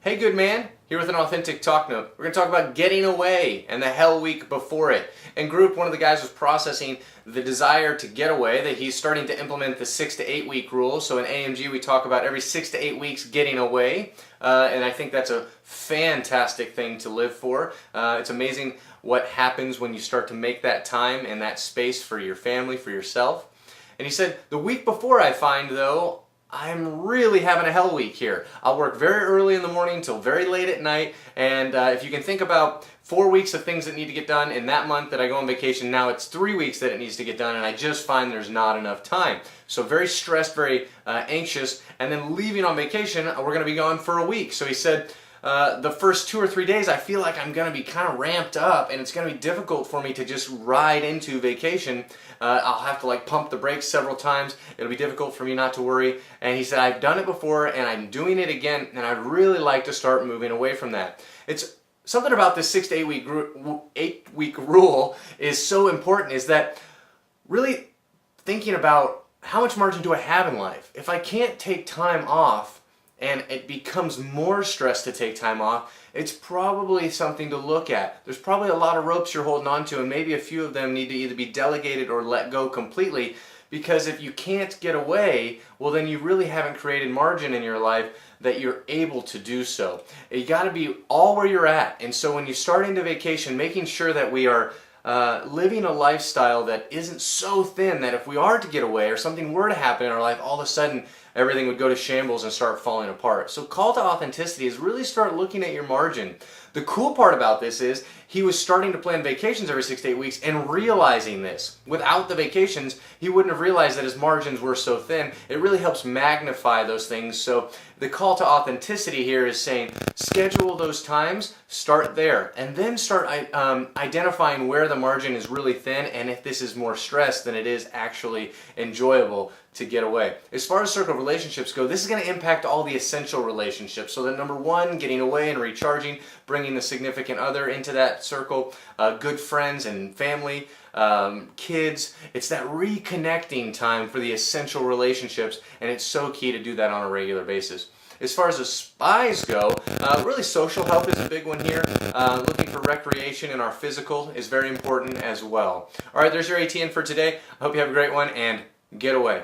Hey good man, here with an authentic talk note. We're going to talk about getting away and the hell week before it. In group, one of the guys was processing the desire to get away, that he's starting to implement the 6 to 8 week rule. So in AMG we talk about every 6 to 8 weeks getting away, and I think that's a fantastic thing to live for. It's amazing what happens when you start to make that time and that space for your family, for yourself. And he said, the week before I find though, I'm really having a hell week here. I'll work very early in the morning till very late at night, and if you can think about 4 weeks of things that need to get done in that month that I go on vacation, now it's 3 weeks that it needs to get done, and I just find there's not enough time. So very stressed, very anxious, and then leaving on vacation, we're going to be gone for a week. So he said, the first 2 or 3 days I feel like I'm going to be kind of ramped up and it's going to be difficult for me to just ride into vacation. I'll have to like pump the brakes several times. It'll be difficult for me not to worry. And he said, I've done it before and I'm doing it again, and I'd really like to start moving away from that. It's something about this 6 to 8 week rule is so important, is that really thinking about how much margin do I have in life? If I can't take time off, and it becomes more stress to take time off, it's probably something to look at. There's probably a lot of ropes you're holding on to, and maybe a few of them need to either be delegated or let go completely, because if you can't get away, well then you really haven't created margin in your life that you're able to do so. You gotta be all where you're at, and so when you start into vacation, making sure that we are living a lifestyle that isn't so thin that if we are to get away or something were to happen in our life, all of a sudden everything would go to shambles and start falling apart. So call to authenticity is really start looking at your margin. The cool part about this is he was starting to plan vacations every 6 to 8 weeks and realizing this. Without the vacations, he wouldn't have realized that his margins were so thin. It really helps magnify those things. So the call to authenticity here is saying schedule those times, start there, and then start identifying where the margin is really thin and if this is more stress than it is actually enjoyable to get away. As far as circle of relationships go, this is going to impact all the essential relationships. So that number one, getting away and recharging, bringing the significant other into that circle, good friends and family, kids. It's that reconnecting time for the essential relationships, and it's so key to do that on a regular basis. As far as the spies go, really social health is a big one here. Looking for recreation in our physical is very important as well. All right, there's your ATN for today. I hope you have a great one, and get away.